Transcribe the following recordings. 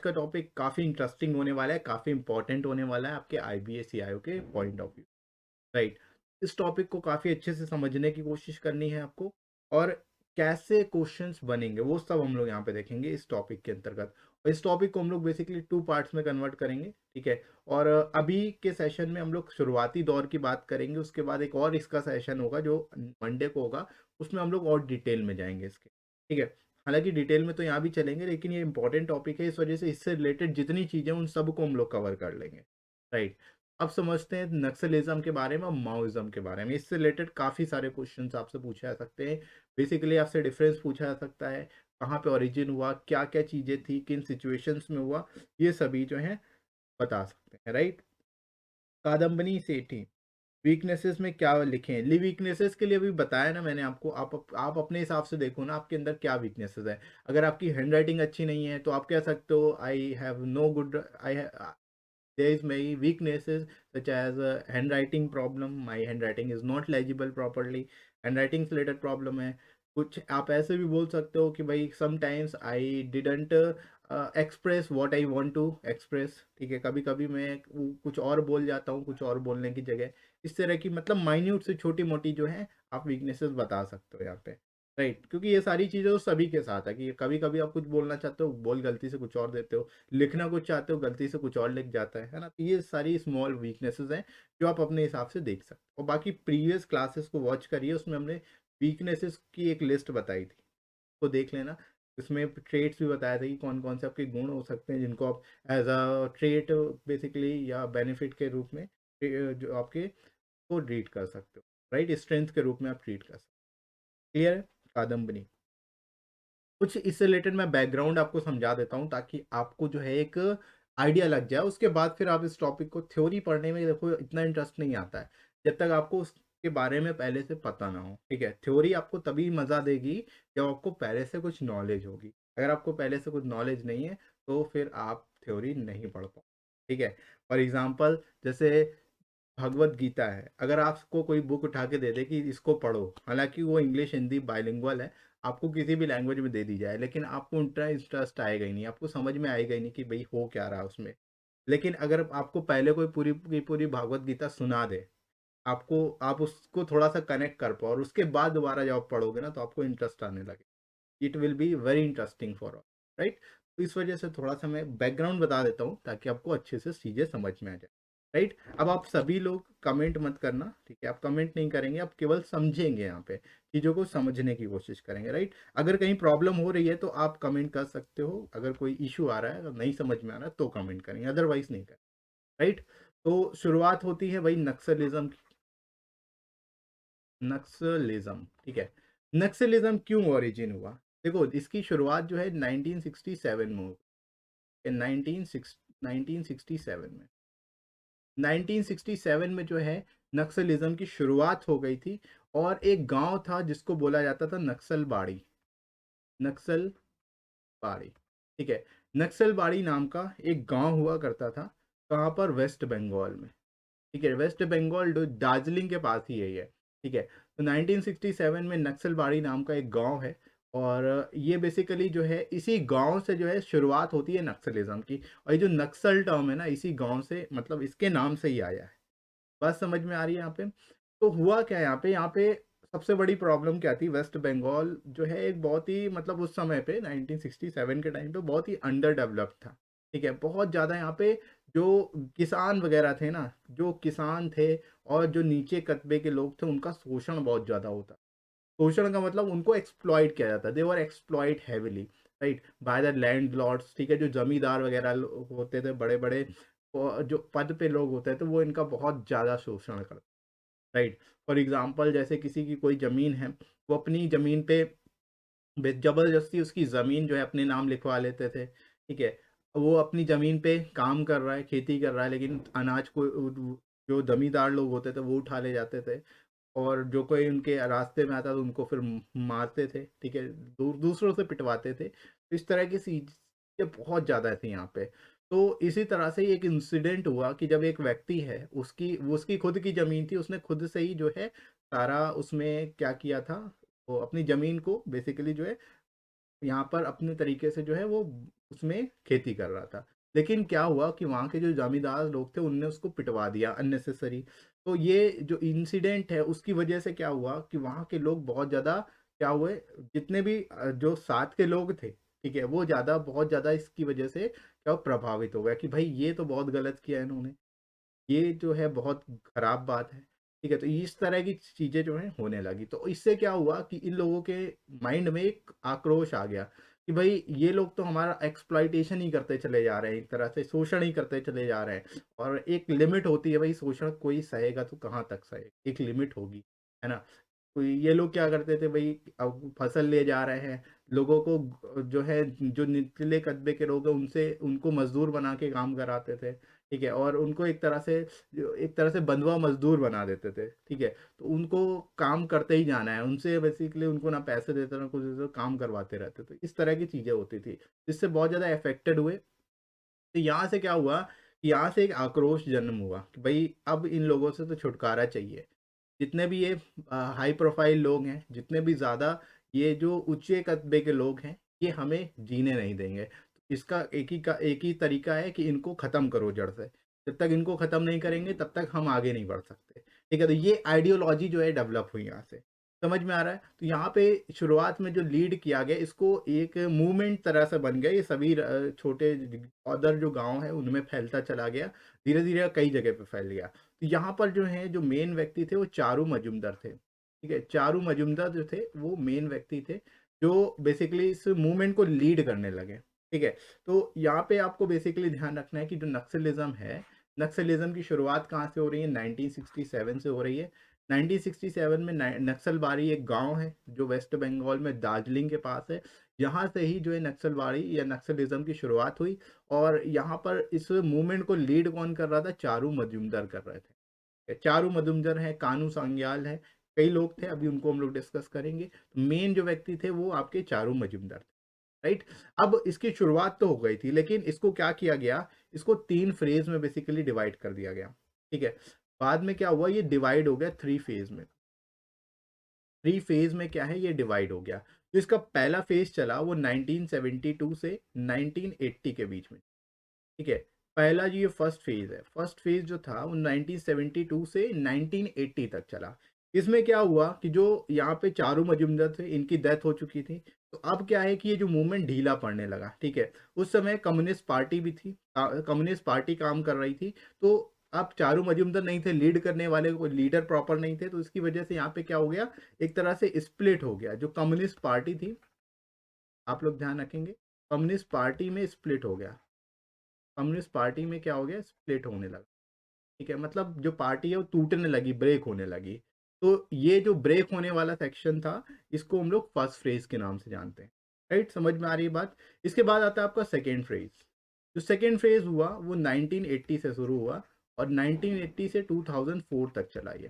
का टॉपिक काफ़ी इंटरेस्टिंग होने वाला है, काफ़ी इंपॉर्टेंट होने वाला है आपके आईबीएस सीआईओ के पॉइंट ऑफ व्यू, राइट। इस टॉपिक को काफ़ी अच्छे से समझने की कोशिश करनी है आपको, और कैसे क्वेश्चंस बनेंगे वो सब हम लोग यहाँ पे देखेंगे इस टॉपिक के अंतर्गत। और इस टॉपिक को हम लोग बेसिकली 2 पार्ट्स में कन्वर्ट करेंगे, ठीक है। और अभी के सेशन में हम लोग शुरुआती दौर की बात करेंगे, उसके बाद एक और इसका सेशन होगा जो मंडे को होगा, उसमें हम लोग और डिटेल में जाएंगे इसके, ठीक है। हालांकि डिटेल में तो यहाँ भी चलेंगे, लेकिन ये इंपॉर्टेंट टॉपिक है, इस वजह से इससे रिलेटेड जितनी चीज़ें उन सब को हम लोग कवर कर लेंगे, राइट। अब समझते हैं नक्सलिज्म के बारे में और माओइज्म के बारे में। इससे रिलेटेड काफ़ी सारे क्वेश्चंस आपसे पूछे जा सकते हैं। बेसिकली आपसे डिफरेंस पूछा जा सकता है, कहाँ पे ओरिजिन हुआ, क्या क्या चीज़ें थी, किन सिचुएशंस में हुआ, ये सभी जो है बता सकते हैं, राइट। कादम्बनी सेठी वीकनेसेस में क्या लिखें? वीकनेसेस के लिए भी बताया ना मैंने आपको, आप अपने हिसाब से देखो ना आपके अंदर क्या वीकनेसेस है। अगर आपकी हैंड राइटिंग अच्छी नहीं है तो आप कह सकते हो I have no good, there is many weaknesses such as handwriting problem, my handwriting is not legible properly, handwriting से related problem है। कुछ आप ऐसे भी बोल सकते हो कि भाई sometimes I didn't express what I want to express, ठीक है। कभी कभी मैं कुछ और बोल जाता हूँ कुछ और बोलने की जगह। इस तरह की मतलब माइन्यूट से छोटी मोटी जो है आप वीकनेसेस बता सकते हो यहाँ पे, राइट। क्योंकि ये सारी चीज़ें तो सभी के साथ है कि कभी कभी आप कुछ बोलना चाहते हो, बोल गलती से कुछ और देते हो, लिखना कुछ चाहते हो, गलती से कुछ और लिख जाता है ना। तो ये सारी स्मॉल वीकनेसेस हैं जो आप अपने हिसाब से देख सकते हो। और बाकी प्रीवियस क्लासेस को वॉच करिए, उसमें हमने वीकनेसेस की एक लिस्ट बताई थी, तो देख लेना। इसमें ट्रेट्स भी बताया था कि कौन कौन से आपके गुण हो सकते हैं जिनको आप एज अ ट्रेट बेसिकली या बेनिफिट के रूप में जो आपके को ट्रीट कर सकते हो, राइट। स्ट्रेंथ के रूप में आप ट्रीट कर सकते हो। क्लियर है? कादम्बनी कुछ इससे रिलेटेड मैं बैकग्राउंड आपको समझा देता हूँ ताकि आपको जो है एक आइडिया लग जाए। उसके बाद फिर आप इस टॉपिक को थ्योरी पढ़ने में देखो इतना इंटरेस्ट नहीं आता है जब तक आपको उसके बारे में पहले से पता ना हो, ठीक है। थ्योरी आपको तभी मज़ा देगी जब आपको पहले से कुछ नॉलेज होगी। अगर आपको पहले से कुछ नॉलेज नहीं है तो फिर आप थ्योरी नहीं पढ़ पाओ, ठीक है। फॉर एग्जाम्पल जैसे भगवत गीता है, अगर आपको कोई बुक उठा के दे दे कि इसको पढ़ो, हालांकि वो इंग्लिश हिंदी बाइलिंगुअल है, आपको किसी भी लैंग्वेज में दे दी जाए, लेकिन आपको इंटरेस्ट आएगा ही नहीं, आपको समझ में आएगा ही नहीं कि भाई हो क्या रहा है उसमें। लेकिन अगर आपको पहले कोई पूरी की पूरी भागवत गीता सुना दे, आपको आप उसको थोड़ा सा कनेक्ट कर पाओ और उसके बाद दोबारा जब आप पढ़ोगे ना तो आपको इंटरेस्ट आने लगे। It will be very interesting for all, right. तो इस वजह से थोड़ा सा मैं बैकग्राउंड बता देता हूँ ताकि आपको अच्छे से चीज़ें समझ में आ जाए, राइट। अब आप सभी लोग कमेंट मत करना, ठीक है। आप कमेंट नहीं करेंगे, आप केवल समझेंगे, यहाँ पे चीज़ों को समझने की कोशिश करेंगे, राइट। अगर कहीं प्रॉब्लम हो रही है तो आप कमेंट कर सकते हो, अगर कोई इशू आ रहा है, अगर नहीं समझ में आ रहा है तो कमेंट करेंगे, अदरवाइज नहीं करें, राइट। तो शुरुआत होती है भाई नक्सलिज्म की। नक्सलिज्म, ठीक है। नक्सलिज्म क्यों ओरिजिन हुआ? देखो इसकी शुरुआत जो है 1967 में हुई, 1967 में, 1967 में जो है नक्सलिज्म की शुरुआत हो गई थी। और एक गांव था जिसको बोला जाता था नक्सलबाड़ी, नक्सलबाड़ी, ठीक है। नक्सलबाड़ी नाम का एक गांव हुआ करता था, कहाँ पर? वेस्ट बंगाल में, ठीक है। वेस्ट बंगाल दार्जिलिंग के पास ही है ये, ठीक है। तो 1967 में नक्सलबाड़ी नाम का एक गांव है, और ये बेसिकली जो है इसी गांव से जो है शुरुआत होती है नक्सलिज्म की। और ये जो नक्सल टर्म है ना, इसी गांव से मतलब इसके नाम से ही आया है। बात समझ में आ रही है यहाँ पे? तो हुआ क्या यहाँ पे सबसे बड़ी प्रॉब्लम क्या थी? वेस्ट बंगाल जो है एक बहुत ही मतलब उस समय पे 1967 के टाइम पे बहुत ही अंडर डेवलप्ड था, ठीक है। बहुत ज़्यादा यहाँ पे जो किसान वगैरह थे ना, जो किसान थे और जो नीचे कस्बे के लोग थे, उनका शोषण बहुत ज़्यादा होता। शोषण का मतलब उनको एक्सप्लॉइट किया जाता, they were exploit heavily, right, by the landlords, ठीक है। जो जमींदार वगैरह होते थे, बड़े बड़े जो पद पे लोग होते थे, वो इनका बहुत ज़्यादा शोषण करते, राइट। फॉर एग्जाम्पल जैसे किसी की कोई ज़मीन है, वो अपनी ज़मीन पे जबरदस्ती उसकी ज़मीन जो है अपने नाम लिखवा लेते थे, ठीक है। वो अपनी ज़मीन पे काम कर रहा है, खेती कर रहा है, लेकिन अनाज को जो जमींदार लोग होते थे वो उठा ले जाते थे, और जो कोई उनके रास्ते में आता तो उनको फिर मारते थे, ठीक है। दूसरों से पिटवाते थे। तो इस तरह की चीज़ें बहुत ज़्यादा थी यहाँ पे। तो इसी तरह से एक इंसिडेंट हुआ कि जब एक व्यक्ति है, उसकी खुद की ज़मीन थी, उसने खुद से ही जो है सारा उसमें क्या किया था, वो अपनी ज़मीन को बेसिकली जो है यहाँ पर अपने तरीके से जो है वो उसमें खेती कर रहा था। लेकिन क्या हुआ कि वहाँ के जो जमींदार लोग थे उनने उसको पिटवा दिया अननेसेसरी। तो ये जो इंसिडेंट है उसकी वजह से क्या हुआ कि वहाँ के लोग बहुत ज़्यादा क्या हुए, जितने भी जो साथ के लोग थे, ठीक है, वो ज़्यादा बहुत ज़्यादा इसकी वजह से क्या हुआ, प्रभावित हो गया कि भाई ये तो बहुत गलत किया इन्होंने, ये जो है बहुत खराब बात है। ठीक है, तो इस तरह की चीज़ें जो है होने लगी। तो इससे क्या हुआ कि इन लोगों के माइंड में एक आक्रोश आ गया कि भाई ये लोग तो हमारा एक्सप्लॉइटेशन ही करते चले जा रहे हैं, एक तरह से शोषण ही करते चले जा रहे हैं। और एक लिमिट होती है भाई, शोषण कोई सहेगा तो कहाँ तक सहेगा, एक लिमिट होगी, है ना। तो ये लोग क्या करते थे भाई, अब फसल ले जा रहे हैं, लोगों को जो है, जो निचले कस्बे के लोग हैं उनसे उनको मजदूर बना के काम कराते थे। ठीक है, और उनको एक तरह से बंधुआ मजदूर बना देते थे। ठीक है, तो उनको काम करते ही जाना है, उनसे बेसिकली उनको ना पैसे देते ना कुछ देते, काम करवाते रहते थे। इस तरह की चीजें होती थी जिससे बहुत ज्यादा अफेक्टेड हुए। तो यहाँ से क्या हुआ कि यहाँ से एक आक्रोश जन्म हुआ कि भाई अब इन लोगों से तो छुटकारा चाहिए। जितने भी ये हाई प्रोफाइल लोग हैं, जितने भी ज़्यादा ये जो ऊंचे कस्बे के लोग हैं, ये हमें जीने नहीं देंगे। इसका एक ही तरीका है कि इनको ख़त्म करो जड़ से। जब तक इनको ख़त्म नहीं करेंगे तब तक हम आगे नहीं बढ़ सकते। ठीक है, तो ये आइडियोलॉजी जो है डेवलप हुई यहाँ से। समझ में आ रहा है? तो यहाँ पे शुरुआत में जो लीड किया गया, इसको एक मूवमेंट तरह से बन गया। ये सभी छोटे अदर जो गांव है उनमें फैलता चला गया, धीरे धीरे कई जगह पे फैल गया। तो यहाँ पर जो है, जो मेन व्यक्ति थे वो चारू मजूमदार थे। ठीक है, चारू मजूमदार जो थे वो मेन व्यक्ति थे जो बेसिकली इस मूवमेंट को लीड करने लगे। ठीक है, तो यहाँ पे आपको बेसिकली ध्यान रखना है कि जो नक्सलिज्म है, नक्सलिज्म की शुरुआत कहाँ से हो रही है, 1967 से हो रही है। 1967 में नक्सलबारी एक गांव है जो वेस्ट बंगाल में दार्जिलिंग के पास है। यहाँ से ही जो है नक्सलबारी या नक्सलिज्म की शुरुआत हुई। और यहाँ पर इस मूवमेंट को लीड कौन कर रहा था, चारू मजूमदार कर रहे थे। चारू मजूमदार है, कानू सांग्याल है, कई लोग थे, अभी उनको हम लोग डिस्कस करेंगे। तो मेन जो व्यक्ति थे वो आपके चारू मजूमदार थे। राइट, अब इसकी शुरुआत तो हो गई थी, लेकिन इसको क्या किया गया, इसको 3 फेज में बेसिकली डिवाइड कर दिया गया। ठीक है, बाद में क्या हुआ, ये डिवाइड हो गया 3 फेज में। 3 फेज में क्या है, ये डिवाइड हो गया। तो इसका पहला फेज चला वो 1972 से 1980 के बीच में। ठीक है, पहला जो ये फर्स्ट फेज है, फर्स्ट फेज जो था वो 1972 से 1980 तक चला। इसमें क्या हुआ कि जो यहाँ पे चारू मजूमदार थे, इनकी डेथ हो चुकी थी। तो अब क्या है कि ये जो मूवमेंट ढीला पड़ने लगा। ठीक है, उस समय कम्युनिस्ट पार्टी भी थी, कम्युनिस्ट पार्टी काम कर रही थी। तो अब चारू मजूमदार नहीं थे लीड करने वाले, कोई लीडर प्रॉपर नहीं थे। तो इसकी वजह से यहाँ पे क्या हो गया, एक तरह से स्प्लिट हो गया। जो कम्युनिस्ट पार्टी थी, आप लोग ध्यान रखेंगे, कम्युनिस्ट पार्टी में स्प्लिट हो गया। कम्युनिस्ट पार्टी में क्या हो गया, स्प्लिट होने लगा। ठीक है, मतलब जो पार्टी है वो टूटने लगी, ब्रेक होने लगी। तो ये जो ब्रेक होने वाला सेक्शन था, इसको हम लोग फर्स्ट फेज के नाम से जानते हैं। राइट, समझ में आ रही है बात। इसके बाद आता है आपका सेकेंड फेज। जो सेकेंड फेज हुआ वो 1980 से शुरू हुआ और 1980 से 2004 तक चला ये।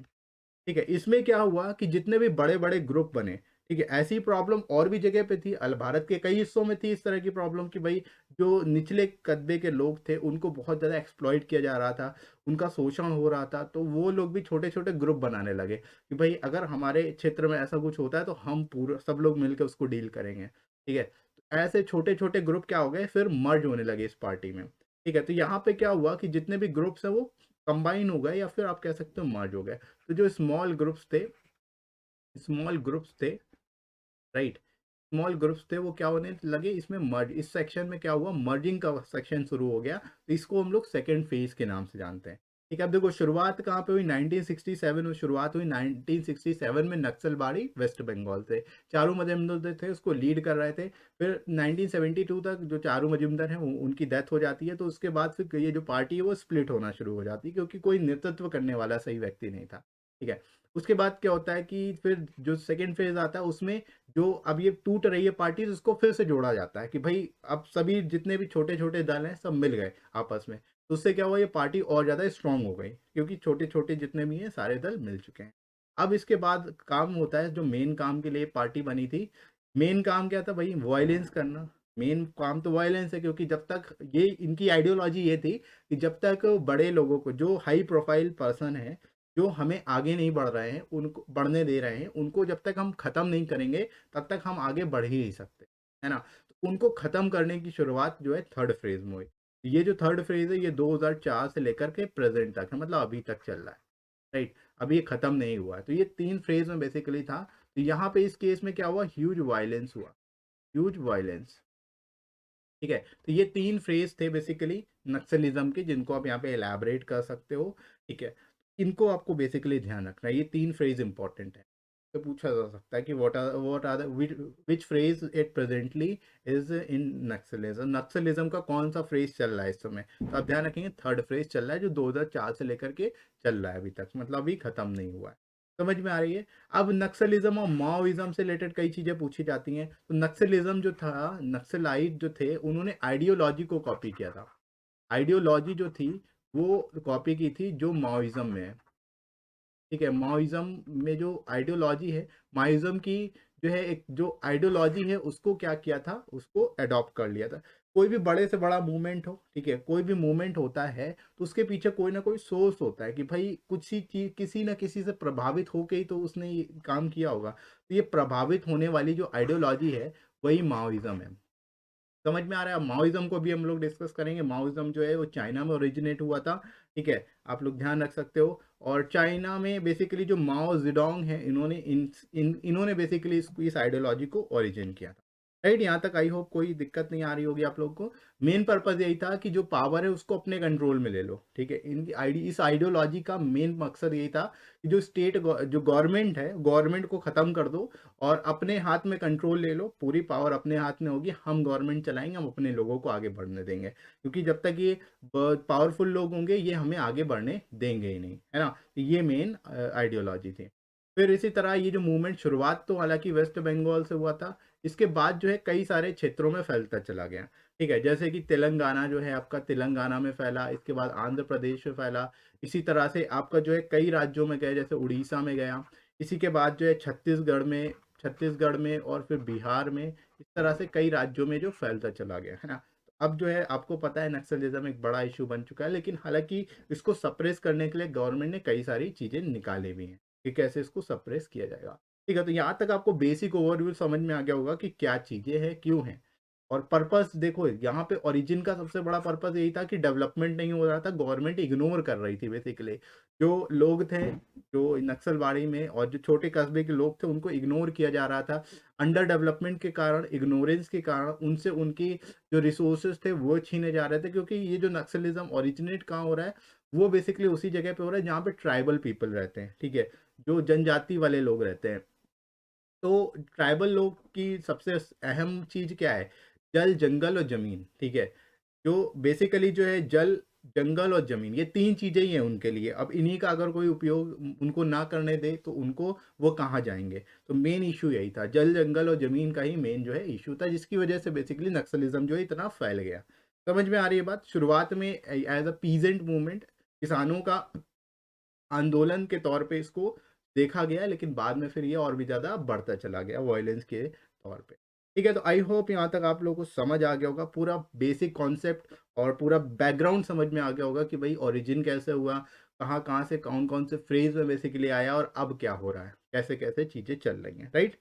ठीक है, इसमें क्या हुआ कि जितने भी बड़े बड़े ग्रुप बने, ठीक है, ऐसी प्रॉब्लम और भी जगह पे थी, भारत के कई हिस्सों में थी इस तरह की प्रॉब्लम कि भाई जो निचले कस्बे के लोग थे उनको बहुत ज़्यादा एक्सप्लॉइट किया जा रहा था, उनका शोषण हो रहा था। तो वो लोग भी छोटे छोटे ग्रुप बनाने लगे कि भाई अगर हमारे क्षेत्र में ऐसा कुछ होता है तो हम पूरा सब लोग मिलकर उसको डील करेंगे। ठीक है, तो ऐसे छोटे छोटे ग्रुप क्या हो गए, फिर मर्ज होने लगे इस पार्टी में। ठीक है, तो यहाँ पे क्या हुआ कि जितने भी ग्रुप्स हैं वो कंबाइन हो गए, या फिर आप कह सकते हो मर्ज हो गए। तो जो स्मॉल ग्रुप्स थे, राइट, स्मॉल ग्रुप्स थे, वो क्या होने लगे, इसमें मर्ज, इस सेक्शन में क्या हुआ, मर्जिंग का सेक्शन शुरू हो गया। तो इसको हम लोग सेकेंड फेज के नाम से जानते हैं। ठीक है, अब देखो शुरुआत कहाँ पे हुई, 1967 में शुरुआत हुई। 1967 में नक्सलबाड़ी वेस्ट बंगाल से चारू मजूमदार थे, उसको लीड कर रहे थे। फिर 1972 तक जो चारू मजूमदार हैं उनकी डेथ हो जाती है। तो उसके बाद फिर ये जो पार्टी है वो स्प्लिट होना शुरू हो जाती है, क्योंकि कोई नेतृत्व करने वाला सही व्यक्ति नहीं था। ठीक है, उसके बाद क्या होता है कि फिर जो सेकेंड फेज आता है उसमें जो अब ये टूट रही है पार्टी, उसको फिर से जोड़ा जाता है कि भाई अब सभी जितने भी छोटे छोटे दल हैं सब मिल गए आपस में। तो उससे क्या हुआ, ये पार्टी और ज़्यादा स्ट्रांग हो गई, क्योंकि छोटे छोटे जितने भी हैं सारे दल मिल चुके हैं। अब इसके बाद काम होता है, जो मेन काम के लिए पार्टी बनी थी, मेन काम क्या था भाई, वायलेंस करना। मेन काम तो वायलेंस है, क्योंकि जब तक ये इनकी आइडियोलॉजी ये थी कि जब तक बड़े लोगों को, जो हाई प्रोफाइल पर्सन है, जो हमें आगे नहीं बढ़ रहे हैं, उनको बढ़ने दे रहे हैं, उनको जब तक हम खत्म नहीं करेंगे तब तक हम आगे बढ़ ही नहीं सकते, है ना। उनको ख़त्म करने की शुरुआत जो है थर्ड फेज़ में हुई। ये जो थर्ड फेज़ है ये 2004 से लेकर के प्रेज़ेंट तक है, मतलब अभी तक चल रहा है, राइट? अभी ये ख़त्म नहीं हुआ है। तो ये 3 फेज़ में बेसिकली था। तो यहाँ पे इस केस में क्या हुआ, ह्यूज वायलेंस हुआ, ह्यूज वायलेंस, ठीक है? तो ये 3 फेज़ थे बेसिकली नक्सलिज़्म के, जिनको आप यहाँ पे इलैबोरेट कर सकते हो, ठीक है? इनको आपको बेसिकली ध्यान रखना है, ये 3 फ्रेज़ इम्पोर्टेंट है। तो पूछा जा सकता है कि what are the which phrase it presently is in Naxalism, Naxalism का कौन-सा फ्रेज़ चल रहा है इस समय? तो आप ध्यान रखेंगे थर्ड फ्रेज़ चल रहा है, जो 2004 से लेकर के चल रहा है अभी तक, मतलब अभी खत्म नहीं हुआ है। समझ में आ रही है? अब नक्सलिज़्म और माओइज़्म से रिलेटेड कई चीज़ें पूछी जाती हैं। तो नक्सलिज़्म जो था, नक्सलाइट जो थे, उन्होंने आइडियोलॉजी को कॉपी किया था। आइडियोलॉजी जो थी, वो कॉपी की थी जो माओइज़्म में है। ठीक है, माओइज़्म में जो आइडियोलॉजी है, माओइज़्म की जो है एक जो आइडियोलॉजी है, उसको क्या किया था, उसको अडॉप्ट कर लिया था। कोई भी बड़े से बड़ा मूवमेंट हो, ठीक है, कोई भी मूवमेंट होता है, तो उसके पीछे कोई ना कोई सोर्स होता है कि भाई कुछ ही चीज़ किसी न किसी से प्रभावित होके ही तो उसने ये काम किया होगा। तो ये प्रभावित होने वाली जो आइडियोलॉजी है, वही माओइज़्म है। समझ में आ रहा है? अब माओइज़्म को भी हम लोग डिस्कस करेंगे। माओइज़्म जो है वो चाइना में ओरिजिनेट हुआ था, ठीक है? आप लोग ध्यान रख सकते हो। और चाइना में बेसिकली जो माओ ज़ेडोंग है, इन्होंने बेसिकली इस आइडियोलॉजी को ओरिजिन किया था। राइट? यहाँ तक आई होप कोई दिक्कत नहीं आ रही होगी आप लोगों को। मेन पर्पज़ यही था कि जो पावर है उसको अपने कंट्रोल में ले लो, ठीक है? इस आइडियोलॉजी का मेन मकसद यही था कि जो गवर्नमेंट है, गवर्नमेंट को ख़त्म कर दो और अपने हाथ में कंट्रोल ले लो, पूरी पावर अपने हाथ में होगी, हम गवर्नमेंट चलाएँगे, हम अपने लोगों को आगे बढ़ने देंगे। क्योंकि जब तक ये पावरफुल लोग होंगे, ये हमें आगे बढ़ने देंगे ही नहीं, है ना? तो ये मेन आइडियोलॉजी थी। फिर इसी तरह ये जो मूवमेंट शुरुआत तो हालाँकि वेस्ट बंगाल से हुआ था, इसके बाद जो है कई सारे क्षेत्रों में फैलता चला गया, ठीक है? जैसे कि तेलंगाना जो है आपका, तेलंगाना में फैला, इसके बाद आंध्र प्रदेश में फैला, इसी तरह से आपका जो है कई राज्यों में गया, जैसे उड़ीसा में गया, इसी के बाद जो है छत्तीसगढ़ में और फिर बिहार में, इस तरह से कई राज्यों में जो फैलता चला गया, है ना? अब जो है आपको पता है नक्सलिज्म एक बड़ा इश्यू बन चुका है, लेकिन हालाँकि इसको सप्रेस करने के लिए गवर्नमेंट ने कई सारी चीज़ें निकाली भी हैं, कि कैसे इसको सप्रेस किया जाएगा। ठीक है, तो यहाँ तक आपको बेसिक ओवरव्यू समझ में आ गया होगा कि क्या चीज़ें हैं, क्यों हैं? और पर्पस देखो, यहाँ पे ओरिजिन का सबसे बड़ा पर्पस यही था कि डेवलपमेंट नहीं हो रहा था, गवर्नमेंट इग्नोर कर रही थी बेसिकली। जो लोग थे, जो नक्सलबाड़ी में और जो छोटे कस्बे के लोग थे, उनको इग्नोर किया जा रहा था। अंडर डेवलपमेंट के कारण, इग्नोरेंस के कारण उनसे उनकी जो रिसोर्सेज़ थे वो छीने जा रहे थे, क्योंकि ये जो नक्सलिज़्म ओरिजिनेट कहाँ हो रहा है, वो बेसिकली उसी जगह पे हो रहा है जहाँ पे ट्राइबल पीपल रहते हैं, ठीक है? जो जनजाति वाले लोग रहते हैं। तो ट्राइबल लोग की सबसे अहम चीज़ क्या है? जल, जंगल और ज़मीन, ठीक है? जो बेसिकली जो है जल, जंगल और ज़मीन, ये 3 चीज़ें ही हैं उनके लिए। अब इन्हीं का अगर कोई उपयोग उनको ना करने दे तो उनको वो कहाँ जाएँगे? तो मेन इश्यू यही था। जल, जंगल और ज़मीन का ही मेन जो है इश्यू था, जिसकी वज़ह से बेसिकली नक्सलिज़्म जो है इतना फैल गया। समझ में आ रही है बात? शुरुआत में एज़ अ पीज़ेंट मूवमेंट, किसानों का आंदोलन के तौर पे इसको देखा गया, लेकिन बाद में फिर ये और भी ज़्यादा बढ़ता चला गया वॉयलेंस के तौर पे। ठीक है, तो आई होप यहाँ तक आप लोगों को समझ आ गया होगा, पूरा बेसिक कॉन्सेप्ट और पूरा बैकग्राउंड समझ में आ गया होगा कि भाई ओरिजिन कैसे हुआ, कहाँ-कहाँ से कौन-कौन से फ्रेज़ में बेसिकली आया और अब क्या हो रहा है, कैसे-कैसे चीज़ें चल रही हैं, राइट?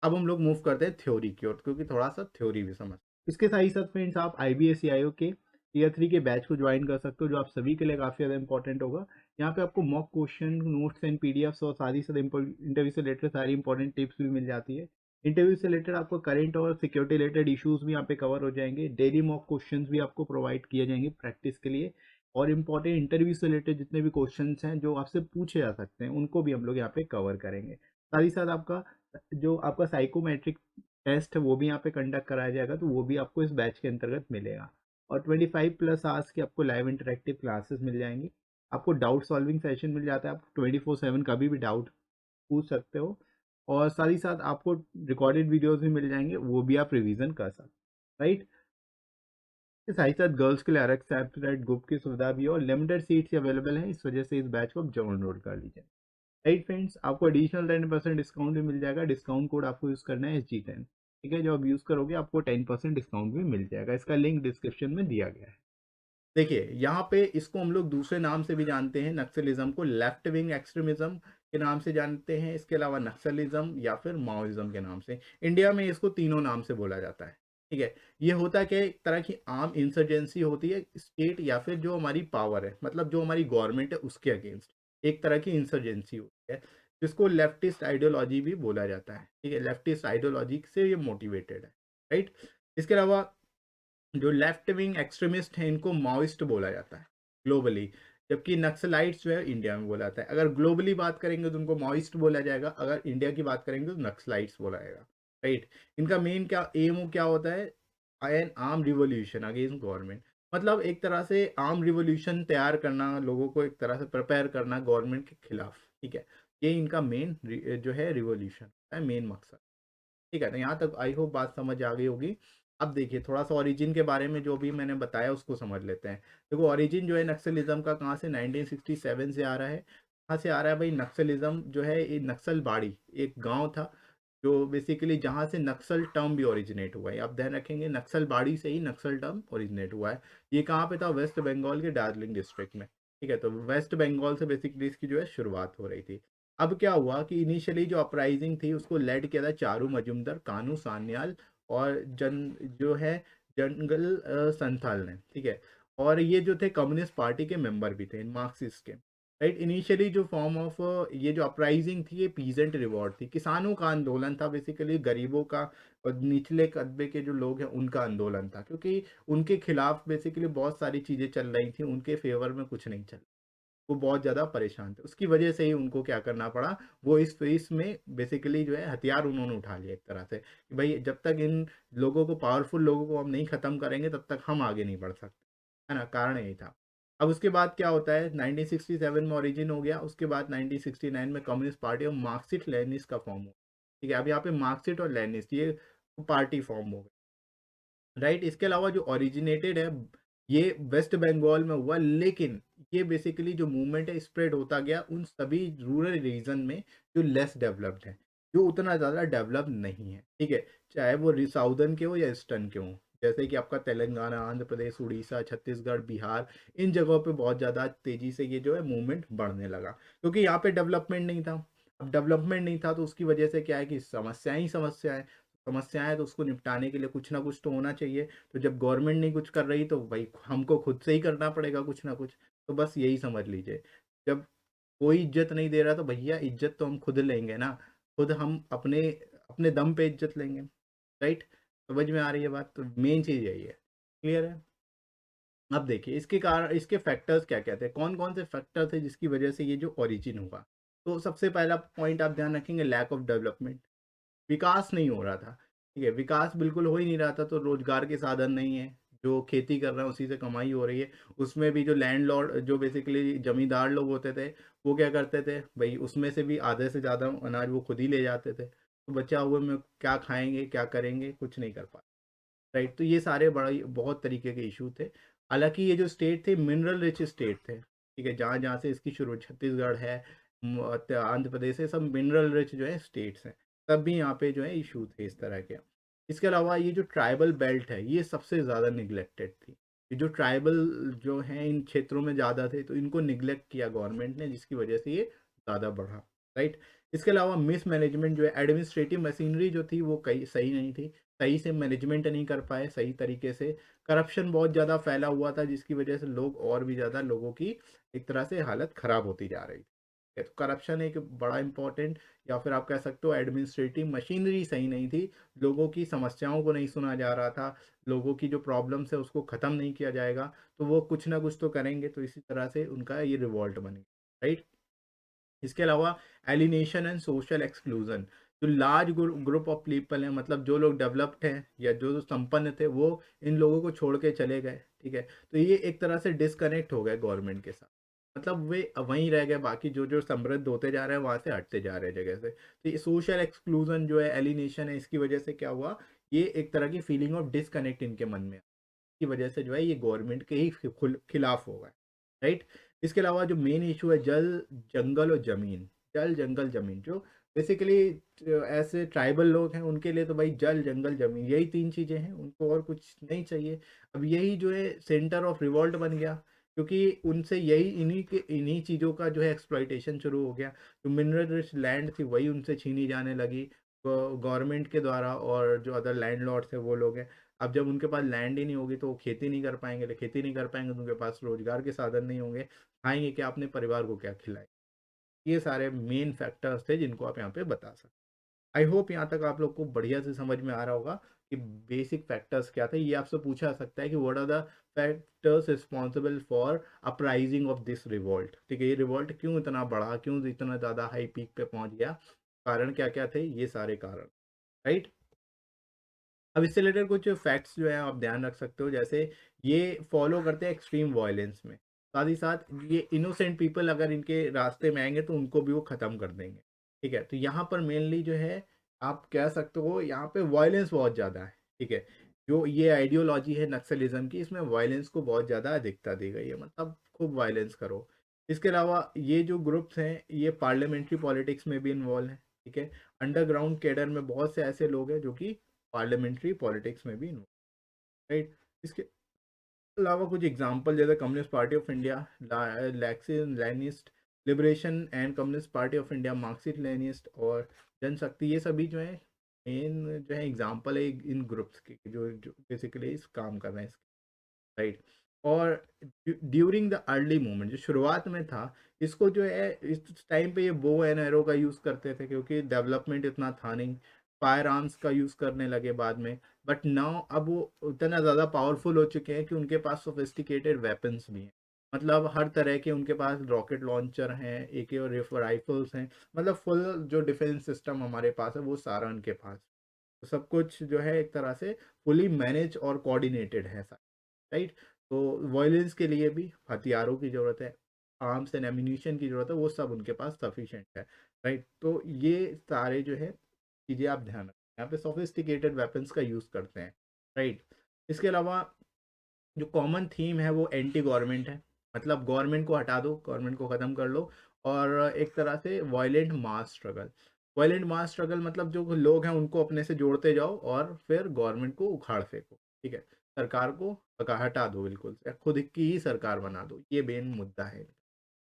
अब हम लोग मूव करते हैं थ्योरी की ओर, क्योंकि थोड़ा-सा थ्योरी भी समझ, इसके साथ ही साथ फ्रेंड्स आप IBA-CIO के टियर 3 के बैच को ज्वाइन कर सकते हो, जो आप सभी के लिए काफ़ी ज़्यादा इंपॉर्टेंट होगा। यहाँ पे आपको mock question, notes and PDFs और साथ ही साथ इंटरव्यू से रिलेटेड सारी इंपॉर्टेंट टिप्स भी मिल जाती है। इंटरव्यू से रिलेटेड आपको करंट और सिक्योरिटी रिलेटेड इश्यूज भी यहाँ पे कवर हो जाएंगे। डेली मॉक क्वेश्चंस भी आपको प्रोवाइड किए जाएंगे प्रैक्टिस के लिए, और इंपॉर्टेंट इंटरव्यू से रिलेटेड जितने भी क्वेश्चंस हैं जो आपसे पूछे जा सकते हैं, उनको भी हम लोग यहाँ पे कवर करेंगे। साथ ही साथ आपका साइकोमेट्रिक टेस्ट है वो भी यहाँ पे कंडक्ट कराया जाएगा, तो वो भी आपको इस बैच के अंतर्गत मिलेगा। और 25+ आवर्स की आपको लाइव इंटरेक्टिव क्लासेस मिल जाएंगी। आपको डाउट सॉल्विंग सेशन मिल जाता है, आप 24/7 कभी भी डाउट पूछ सकते हो। और साथ ही साथ आपको रिकॉर्डेड वीडियोस भी मिल जाएंगे, वो भी आप रिवीजन कर सकते हो, राइट? इस साथ ही साथ गर्ल्स के लिए अलग सेपरेट ग्रुप की सुविधा भी है और लिमिटेड सीट्स अवेलेबल हैं, इस वजह से इस बैच को आप जरूर एनरोल कर लीजिए। राइट फ्रेंड्स, आपको एडिशनल 10% डिस्काउंट भी मिल जाएगा। डिस्काउंट कोड आपको यूज़ करना है SG10, ठीक है? जो आप यूज़ करोगे आपको 10% डिस्काउंट भी मिल जाएगा। इसका लिंक डिस्क्रिप्शन में दिया गया है। देखिए, यहाँ पे इसको हम लोग दूसरे नाम से भी जानते हैं, नक्सलिज्म को लेफ्ट विंग एक्सट्रीमिज्म के नाम से जानते हैं, इसके अलावा नक्सलिज्म या फिर माओइज्म के नाम से। इंडिया में इसको तीनों नाम से बोला जाता है, ठीक है। ये होता क्या है, एक तरह की आर्म इंसर्जेंसी होती है स्टेट या फिर जो हमारी पावर है, मतलब जो हमारी गवर्नमेंट है उसके अगेंस्ट एक तरह की इंसर्जेंसी होती है, जिसको लेफ्टिस्ट आइडियोलॉजी भी बोला जाता है। ठीक है, लेफ्टिस्ट आइडियोलॉजी से ये मोटिवेटेड है, राइट। इसके अलावा जो लेफ्ट विंग एक्सट्रीमिस्ट हैं इनको माओइस्ट बोला जाता है ग्लोबली, जबकि नक्सलाइट्स जो है इंडिया में बोला जाता है। अगर ग्लोबली बात करेंगे तो उनको माओइस्ट बोला जाएगा, अगर इंडिया की बात करेंगे तो नक्सलाइट्स बोला जाएगा, राइट। इनका मेन क्या एम क्या होता है, N arm revolution against government, मतलब एक तरह से आर्म रिवोल्यूशन तैयार करना, लोगों को एक तरह से प्रिपेयर करना गवर्नमेंट के खिलाफ। ठीक है, ये इनका मेन जो है रिवोल्यूशन है, मेन मकसद। ठीक है, तो यहाँ तक आई होप बात समझ आ गई होगी। अब देखिए थोड़ा सा ओरिजिन के बारे में जो भी मैंने बताया उसको समझ लेते हैं। देखो ओरिजिन जो है नक्सलिज्म का कहाँ से 1967 से आ रहा है। कहाँ से आ रहा है भाई, नक्सलिज्म जो है ये नक्सलबाड़ी एक गांव था, जो बेसिकली जहाँ से नक्सल टर्म भी ओरिजिनेट हुआ है। आप ध्यान रखेंगे नक्सलबाड़ी से ही नक्सल टर्म ओरिजिनेट हुआ है। ये कहाँ पे था, वेस्ट बंगाल के दार्जिलिंग डिस्ट्रिक्ट में। ठीक है, तो वेस्ट बंगाल से बेसिकली इसकी जो है शुरुआत हो रही थी। अब क्या हुआ कि इनिशियली जो अपराइजिंग थी उसको लेड किया था चारू मजुमदार, कानू सान्याल और जो है जंगल संथाल ने। ठीक है, और ये जो थे कम्युनिस्ट पार्टी के मेंबर भी थे, मार्क्सिस्ट के, राइट। इनिशियली जो फॉर्म ऑफ ये जो अपराइजिंग थी ये पीजेंट रिवॉल्ट थी, किसानों का आंदोलन था, बेसिकली गरीबों का और निचले कस्बे के जो लोग हैं उनका आंदोलन था, क्योंकि उनके खिलाफ बेसिकली बहुत सारी चीज़ें चल रही थी, उनके फेवर में कुछ नहीं चल, वो बहुत ज़्यादा परेशान थे। उसकी वजह से ही उनको क्या करना पड़ा, वो इस फेस में बेसिकली जो है हथियार उन्होंने उठा लिया एक तरह से, कि भाई जब तक इन लोगों को, पावरफुल लोगों को हम नहीं ख़त्म करेंगे तब तक हम आगे नहीं बढ़ सकते, है ना, कारण यही था। अब उसके बाद क्या होता है, 1967 में ओरिजिन हो गया, उसके बाद 1969 में कम्युनिस्ट पार्टी और मार्क्सिस्ट लेनिस्ट का फॉर्म हुआ। ठीक है, अब यहाँ पे मार्क्सिस्ट और लेनिस्ट ये पार्टी फॉर्म हो गई, राइट। इसके अलावा जो ओरिजिनेटेड है ये वेस्ट बंगाल में हुआ, लेकिन ये बेसिकली जो मूवमेंट है स्प्रेड होता गया उन सभी रूरल रीजन में जो लेस डेवलप्ड है, जो उतना ज़्यादा डेवलप नहीं है। ठीक है, चाहे वो साउदर्न के हो या ईस्टर्न के हो, जैसे कि आपका तेलंगाना, आंध्र प्रदेश, उड़ीसा, छत्तीसगढ़, बिहार, इन जगहों पे बहुत ज़्यादा तेज़ी से ये जो है मूवमेंट बढ़ने लगा, क्योंकि यहाँ पे डेवलपमेंट नहीं था। अब डेवलपमेंट नहीं था तो उसकी वजह से क्या है कि समस्याएं ही समस्याएं, समस्याएं, तो उसको निपटाने के लिए कुछ ना कुछ तो होना चाहिए। तो जब गवर्नमेंट नहीं कुछ कर रही तो भाई हमको खुद से ही करना पड़ेगा कुछ ना कुछ। तो बस यही समझ लीजिए, जब कोई इज्जत नहीं दे रहा तो भैया इज्जत तो हम खुद लेंगे ना, खुद हम अपने अपने दम पे इज्जत लेंगे, राइट। समझ में आ रही है बात, तो मेन चीज़ यही है, क्लियर है। अब देखिए इसके कारण, इसके फैक्टर्स क्या क्या थे, कौन कौन से फैक्टर थे जिसकी वजह से ये जो ओरिजिन हुआ। तो सबसे पहला पॉइंट आप ध्यान रखेंगे, लैक ऑफ डेवलपमेंट, विकास नहीं हो रहा था। ठीक है, विकास बिल्कुल हो ही नहीं रहा था, तो रोजगार के साधन नहीं है, जो खेती कर रहे हैं उसी से कमाई हो रही है। उसमें भी जो लैंडलॉर्ड, जो बेसिकली जमींदार लोग होते थे, वो क्या करते थे भाई, उसमें से भी आधे से ज़्यादा अनाज वो खुद ही ले जाते थे, तो बचा हुए में क्या खाएंगे, क्या करेंगे, कुछ नहीं कर पाते, राइट। तो ये सारे बड़ा बहुत तरीके के इशू थे। हालांकि ये जो स्टेट थे मिनरल रिच स्टेट थे। ठीक है, जहाँ जहाँ से इसकी शुरू, छत्तीसगढ़ है, आंध्र प्रदेश है, सब मिनरल रिच जो है स्टेट्स हैं, तब भी यहाँ पे जो है इशू थे इस तरह के। इसके अलावा ये जो ट्राइबल बेल्ट है ये सबसे ज़्यादा निगलेक्टेड थी। ये जो ट्राइबल जो है इन क्षेत्रों में ज़्यादा थे, तो इनको निगलेक्ट किया गवर्नमेंट ने, जिसकी वजह से ये ज़्यादा बढ़ा, राइट। इसके अलावा मिस मैनेजमेंट, जो है एडमिनिस्ट्रेटिव मशीनरी जो थी वो कहीं सही नहीं थी, सही से मैनेजमेंट नहीं कर पाए सही तरीके से। करप्शन बहुत ज़्यादा फैला हुआ था, जिसकी वजह से लोग और भी ज़्यादा, लोगों की एक तरह से हालत ख़राब होती जा रही थी। तो करप्शन एक बड़ा इंपॉर्टेंट, या फिर आप कह सकते हो एडमिनिस्ट्रेटिव मशीनरी सही नहीं थी, लोगों की समस्याओं को नहीं सुना जा रहा था, लोगों की जो प्रॉब्लम्स है उसको ख़त्म नहीं किया जाएगा, तो वो कुछ ना कुछ तो करेंगे, तो इसी तरह से उनका ये रिवॉल्ट बने, राइट। इसके अलावा एलिनेशन एंड सोशल एक्सक्लूजन, जो लार्ज ग्रुप ऑफ पीपल हैं, मतलब जो लोग डेवलप्ड हैं या जो संपन्न थे वो इन लोगों को छोड़ के चले गए। ठीक है, तो ये एक तरह से डिस्कनेक्ट हो गए गवर्नमेंट के साथ, मतलब वे वहीं रह गए, बाकी जो जो समृद्ध होते जा रहे हैं वहाँ से हटते जा रहे हैं जगह से। तो ये सोशल एक्सक्लूजन जो है, एलिनेशन है, इसकी वजह से क्या हुआ, ये एक तरह की फीलिंग ऑफ डिसकनेक्ट इनके मन में, की वजह से जो है ये गवर्नमेंट के ही खिलाफ हो गए, राइट। इसके अलावा जो मेन इशू है जल, जंगल और ज़मीन, जल जंगल ज़मीन, जो बेसिकली ऐसे ट्राइबल लोग हैं उनके लिए तो भाई जल जंगल ज़मीन यही तीन चीज़ें हैं, उनको और कुछ नहीं चाहिए। अब यही जो है सेंटर ऑफ रिवॉल्ट बन गया, क्योंकि उनसे यही, इन्हीं चीज़ों का जो है एक्सप्लॉइटेशन शुरू हो गया। जो मिनरल रिच लैंड थी वही उनसे छीनी जाने लगी गवर्नमेंट के द्वारा, और जो अदर लैंडलॉर्ड्स है वो लोग हैं। अब जब उनके पास लैंड ही नहीं होगी तो वो खेती नहीं कर पाएंगे, खेती नहीं कर पाएंगे तो उनके पास रोजगार के साधन नहीं होंगे, खाएंगे क्या, अपने परिवार को क्या खिलाए। ये सारे मेन फैक्टर्स थे जिनको आप यहाँ पे बता सकते। आई होप यहाँ तक आप लोग को बढ़िया से समझ में आ रहा होगा कि बेसिक फैक्टर्स क्या थे। ये आपसे पूछा जा सकता है कि what are the factors responsible for uprising of this revolt. ठीक है, ये रिवॉल्ट क्यों इतना बढ़ा, क्यों इतना ज़्यादा हाई पीक पे पहुंच गया, कारण क्या क्या थे, ये सारे कारण। राइट, अब इससे रिलेटेड कुछ फैक्ट्स जो है आप ध्यान रख सकते हो, जैसे ये फॉलो करते हैं एक्सट्रीम वायलेंस में, साथ ही साथ ये इनोसेंट पीपल अगर इनके रास्ते में आएंगे तो उनको भी वो ख़त्म कर देंगे। ठीक है, तो यहाँ पर मेनली जो है आप कह सकते हो यहाँ पे वायलेंस बहुत ज़्यादा है। ठीक है, जो ये आइडियोलॉजी है नक्सलिज्म की, इसमें वायलेंस को बहुत ज़्यादा अधिकता दी गई है, मतलब खूब वायलेंस करो। इसके अलावा ये जो ग्रुप्स हैं ये पार्लियामेंट्री पॉलिटिक्स में भी इन्वॉल्व हैं। ठीक है, अंडरग्राउंड कैडर में बहुत से ऐसे लोग हैं जो कि पार्लियामेंट्री पॉलिटिक्स में भी इन्वॉल्व। राइट, इसके अलावा कुछ एग्जांपल जैसे कम्युनिस्ट पार्टी ऑफ इंडिया, लैक्सिन Leninist liberation and communist party of India, Marxist Leninist और जनशक्ति, ये सभी जो है मेन जो है एग्जांपल है इन ग्रुप्स के जो बेसिकली इस काम कर रहे हैं। राइट, और ड्यूरिंग द अर्ली मोमेंट जो शुरुआत में था, इसको जो है इस टाइम पे ये बो एंड एरो का यूज़ करते थे क्योंकि डेवलपमेंट इतना था नहीं, फायर आर्म्स का यूज़ करने लगे बाद में। बट नाउ अब वो उतना ज़्यादा पावरफुल हो चुके हैं कि उनके पास सोफिस्टिकेटेड वेपन्स भी हैं, मतलब हर तरह के उनके पास रॉकेट लॉन्चर हैं, एके और राइफल्स हैं, मतलब फुल जो डिफेंस सिस्टम हमारे पास है वो सारा उनके पास। तो सब कुछ जो है एक तरह से फुली मैनेज और कोऑर्डिनेटेड है। राइट, तो वॉयलेंस के लिए भी हथियारों की ज़रूरत है, आर्म्स एंड एम्यूनिशन की ज़रूरत है, वो सब उनके पास सफिशेंट है। राइट, तो ये सारे जो है चीज़ें आप ध्यान रखें, यहाँ पे सोफिस्टिकेटेड वेपन्स का यूज़ करते हैं। राइट, इसके अलावा जो कॉमन थीम है वो एंटी गवर्नमेंट है, मतलब गवर्नमेंट को हटा दो, गवर्नमेंट को ख़त्म कर लो, और एक तरह से वायलेंट मास स्ट्रगल। वायलेंट मास स्ट्रगल मतलब जो लोग हैं उनको अपने से जोड़ते जाओ और फिर गवर्नमेंट को उखाड़ फेंको। ठीक है, सरकार को हटा दो, बिल्कुल से खुद की ही सरकार बना दो, ये मेन मुद्दा है।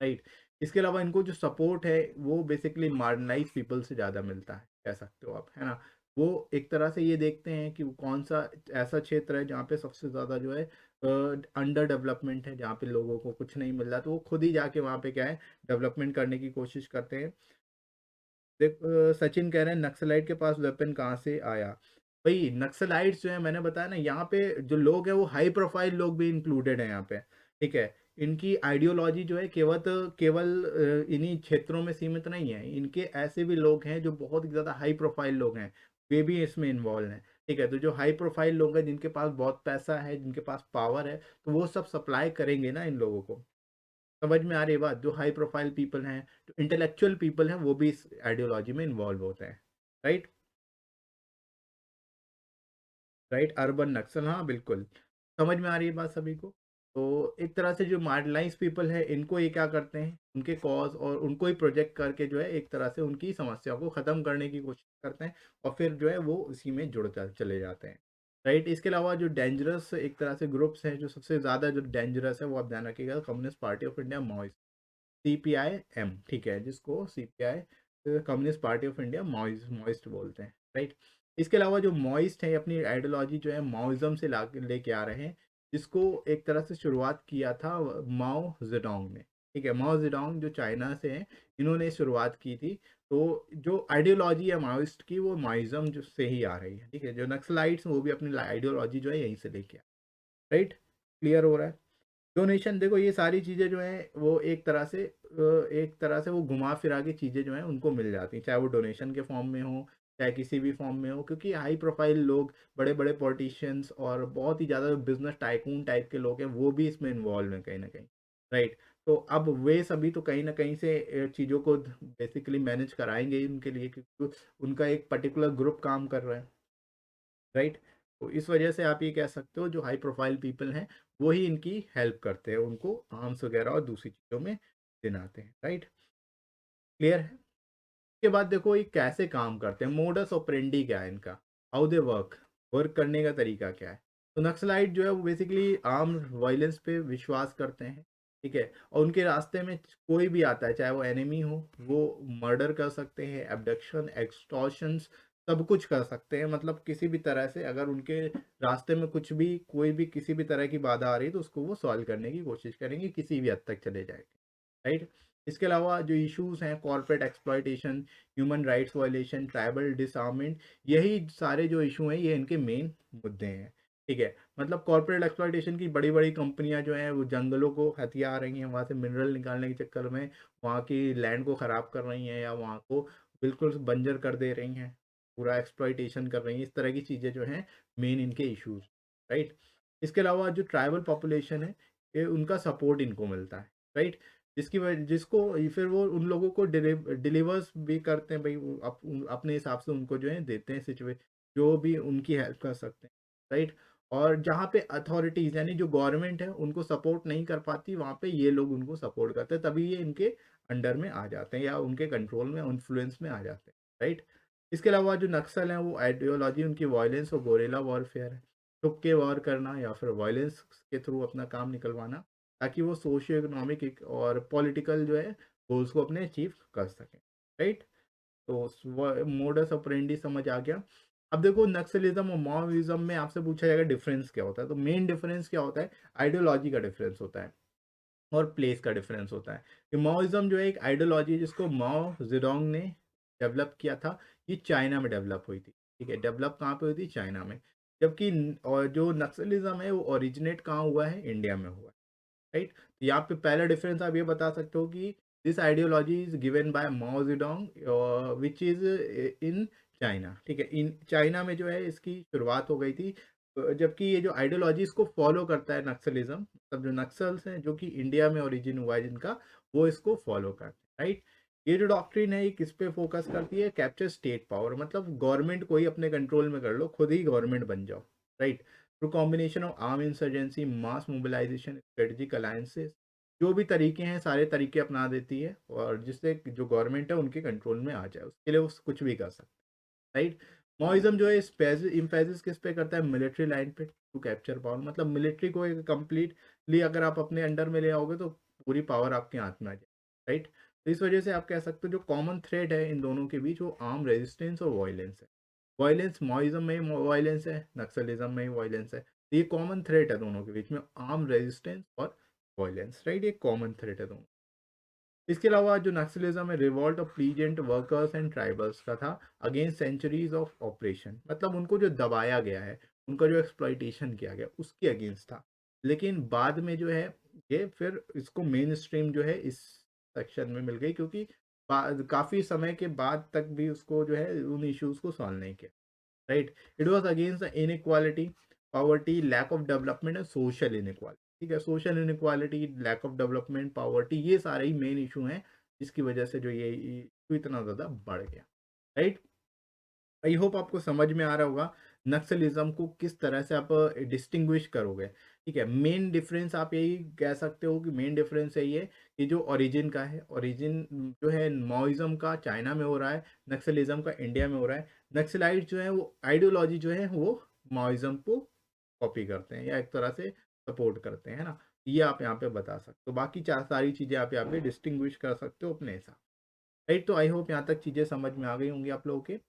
राइट, इसके अलावा इनको जो सपोर्ट है वो बेसिकली मार्जिनलाइज पीपल से ज़्यादा मिलता है, कह सकते हो आप, है ना। वो एक तरह से ये देखते हैं कि वो कौन सा ऐसा क्षेत्र है जहाँ पे सबसे ज़्यादा जो है अंडर डेवलपमेंट है, जहाँ पे लोगों को कुछ नहीं मिल रहा, तो वो खुद ही जाके वहाँ पे क्या है डेवलपमेंट करने की कोशिश करते हैं। देख सचिन कह रहे हैं नक्सलाइट के पास वेपन कहाँ से आया। भाई नक्सलाइट्स जो है मैंने बताया ना, यहाँ पे जो लोग हैं वो हाई प्रोफाइल लोग भी इंक्लूडेड हैं यहाँ पे। ठीक है, इनकी आइडियोलॉजी जो है केवल इन्हीं क्षेत्रों में सीमित नहीं है, इनके ऐसे भी लोग हैं जो बहुत ही ज़्यादा हाई प्रोफाइल लोग हैं, वे भी इसमें इन्वॉल्व हैं। ठीक है, तो जो हाई प्रोफाइल लोग हैं जिनके पास बहुत पैसा है, जिनके पास पावर है, तो वो सब सप्लाई करेंगे ना इन लोगों को। समझ में आ रही है बात, जो हाई प्रोफाइल पीपल हैं, जो इंटेलेक्चुअल पीपल हैं, वो भी इस आइडियोलॉजी में इन्वॉल्व होते हैं। राइट, राइट, अर्बन नक्सल, हाँ बिल्कुल, समझ में आ रही है बात सभी को। तो एक तरह से जो मार्जिनलाइज पीपल है इनको ये क्या करते हैं, उनके कॉज और उनको ही प्रोजेक्ट करके जो है एक तरह से उनकी समस्याओं को ख़त्म करने की कोशिश करते हैं, और फिर जो है वो उसी में चले जाते हैं। राइट, इसके अलावा जो डेंजरस एक तरह से ग्रुप्स हैं, जो सबसे ज़्यादा जो डेंजरस है वो आप ध्यान रखिएगा, communist party of India Maoist, CPIM। ठीक है, जिसको CPI communist party of India Maoist बोलते हैं। राइट, इसके अलावा जो माओइस्ट है अपनी आइडियोलॉजी जो है माओइज्म से ला लेके आ रहे हैं, जिसको एक तरह से शुरुआत किया था माओ जेडोंग ने। ठीक है, माओ जेडोंग जो चाइना से हैं, इन्होंने शुरुआत की थी। तो जो आइडियोलॉजी है माओइस्ट की वो माओइज्म जो से ही आ रही है। ठीक है, जो नक्सलाइट्स वो भी अपनी आइडियोलॉजी जो है यहीं से लेके आ। राइट, क्लियर हो रहा है। डोनेशन, देखो ये सारी चीज़ें जो हैं वो एक तरह से वो घुमा फिरा के चीज़ें जो हैं उनको मिल जाती हैं, चाहे वो डोनेशन के फॉर्म में हो, चाहे किसी भी फॉर्म में हो, क्योंकि हाई प्रोफाइल लोग, बड़े बड़े पॉलिटिशियंस और बहुत ही ज़्यादा बिजनेस टाइकून टाइप के लोग हैं, वो भी इसमें इन्वॉल्व हैं कहीं ना कहीं। राइट, तो अब वे सभी तो कहीं ना कहीं से चीज़ों को बेसिकली मैनेज कराएंगे ही उनके लिए, क्योंकि उनका एक पर्टिकुलर ग्रुप काम कर रहा है। राइट, तो इस वजह से आप ये कह सकते हो जो हाई प्रोफाइल पीपल हैं वो ही इनकी हेल्प करते हैं, उनको आर्म्स वगैरह और दूसरी चीज़ों में दिलाते हैं। राइट, क्लियर है। उसके बाद देखो ये कैसे काम करते हैं, मोडस ऑपरेंडी क्या है इनका, हाउ दे वर्क, वर्क करने का तरीका क्या है। तो नक्सलाइट जो है वो बेसिकली आर्म वायलेंस पे विश्वास करते हैं। ठीक है, और उनके रास्ते में कोई भी आता है, चाहे वो एनिमी हो, वो मर्डर कर सकते हैं, एब्डक्शन, एक्सटॉर्शंस, सब कुछ कर सकते हैं, मतलब किसी भी तरह से अगर उनके रास्ते में कुछ भी कोई भी किसी भी तरह की बाधा आ रही है तो उसको वो सॉल्व करने की कोशिश करेंगे, किसी भी हद तक चले जाएंगे, राइट। इसके अलावा जो इश्यूज हैं, corporate exploitation, human rights violation, tribal disarmament, यही सारे जो इशू हैं ये इनके मेन मुद्दे हैं, ठीक है। मतलब कॉर्पोरेट एक्सप्लॉयटेशन की बड़ी बड़ी कंपनियां जो हैं वो जंगलों को हथिया रही हैं, वहाँ से मिनरल निकालने के चक्कर में वहाँ की लैंड को ख़राब कर रही हैं या वहाँ को बिल्कुल बंजर कर दे रही हैं, पूरा एक्सप्लॉयटेशन कर रही हैं। इस तरह की चीज़ें जो हैं मेन इनके इश्यूज, राइट। इसके अलावा जो ट्राइबल पॉपुलेशन है ये उनका सपोर्ट इनको मिलता है, राइट। जिसकी वजह जिसको फिर वो उन लोगों को डिलीवर्स भी करते हैं भाई, वो अपने हिसाब से उनको जो है देते हैं सिचुएशन, जो भी उनकी हेल्प कर सकते हैं, राइट। और जहाँ पे अथॉरिटीज यानी जो गवर्नमेंट है उनको सपोर्ट नहीं कर पाती, वहाँ पे ये लोग उनको सपोर्ट करते हैं, तभी ये इनके अंडर में आ जाते हैं या उनके कंट्रोल में इन्फ्लुएंस में आ जाते हैं, राइट। इसके अलावा जो नक्सल हैं वो आइडियोलॉजी उनकी वायलेंस और गोरेला वॉरफेयर है, छुप के वॉर करना या फिर वायलेंस के थ्रू अपना काम निकलवाना, ताकि वो सोशियो इकोनॉमिक और पॉलिटिकल जो है गोल्स को अपने अचीव कर सकें, राइट। तो मोडस ऑपरेंडी समझ आ गया। अब देखो नक्सलिज्म और माओइज्म में आपसे पूछा जाएगा डिफरेंस क्या होता है, तो मेन डिफरेंस क्या होता है, आइडियोलॉजी का डिफरेंस होता है और प्लेस का डिफरेंस होता है। कि माओइज्म जो है एक आइडियोलॉजी है जिसको माओ जेडोंग ने डेवलप किया था, ये चाइना में डेवलप हुई थी, ठीक है। डेवलप कहाँ पे हुई थी, चाइना में। जबकि और जो नक्सलिज्म है वो ओरिजिनेट कहाँ हुआ है, इंडिया में हुआ है, राइट। तो यहाँ पे पहला डिफरेंस आप ये बता सकते हो कि this ideology is given by Mao Zedong which is in China, ठीक है। इन चाइना में जो है इसकी शुरुआत हो गई थी। जबकि ये जो आइडियोलॉजी इसको फॉलो करता है नक्सलिज्म, मतलब जो नक्सल्स हैं जो कि इंडिया में ओरिजिन हुआ है जिनका, वो इसको फॉलो करते हैं, राइट। ये जो डॉक्ट्रिन है ये किस पे फोकस करती है, कैप्चर स्टेट पावर, मतलब गवर्नमेंट को ही अपने कंट्रोल में कर लो, खुद ही गवर्नमेंट बन जाओ, right. Through combination of arm insurgency, mass mobilization, strategic alliances, जो भी तरीके हैं सारे तरीके अपना देती है और जिससे जो गवर्नमेंट है उनके कंट्रोल में आ जाए, उसके लिए वो कुछ भी कर सकते हैं, राइट। मॉइज्म जो है इम्फेसिस किस पे करता है, मिलिट्री लाइन पे टू कैप्चर पावर, मतलब मिलिट्री को एक कंप्लीटली अगर आप अपने अंडर में ले आओगे तो पूरी पावर आपके हाथ में आ जाए, राइट। तो इस वजह से आप कह सकते हो जो कॉमन थ्रेड है इन दोनों के बीच वो आर्म रेजिस्टेंस और वायलेंस है। वायलेंस मॉइज्म में ही वायलेंस है, नक्सलिज्म में ही वायलेंस है, तो ये कॉमन थ्रेट है दोनों के बीच में, आर्म रेजिस्टेंस और वायलेंस, राइट। ये कॉमन थ्रेट है दोनों। इसके अलावा जो नक्सलिज्म है revolt of pleasant workers and tribals का था अगेंस्ट सेंचुरीज ऑफ ऑपरेशन, मतलब उनको जो दबाया गया है, उनका जो एक्सप्लॉइटेशन किया गया उसके अगेंस्ट था। लेकिन बाद में जो है ये फिर इसको मेन स्ट्रीम जो है इस सेक्शन में मिल गई, क्योंकि काफी समय के बाद तक भी उसको जो है उन इश्यूज को सॉल्व नहीं किया, right. It was against the inequality, poverty, lack of development and social inequality, ठीक है। Social inequality, lack of development, poverty, ये सारे ही मेन इशू हैं जिसकी वजह से जो ये इशू इतना ज़्यादा बढ़ गया, राइट। आई होप आपको समझ में आ रहा होगा नक्सलिज्म को किस तरह से आप डिस्टिंग्विश करोगे, ठीक है। मेन डिफरेंस आप यही कह सकते हो कि मेन डिफरेंस यही है कि जो ओरिजिन का है, ओरिजिन जो है माओइज्म का चाइना में हो रहा है, नक्सलिज्म का इंडिया में हो रहा है। नक्सलाइट जो है वो आइडियोलॉजी जो है वो माओइज्म को कॉपी करते हैं या एक तरह से सपोर्ट करते हैं, है ना। ये आप यहाँ पे बता सकते हो, बाकी चार सारी चीज़ें आप यहाँ पे डिस्टिंग्विश कर सकते हो अपने हिसाब, राइट। तो आई होप यहाँ तक चीज़ें समझ में आ गई होंगी आप लोगों के।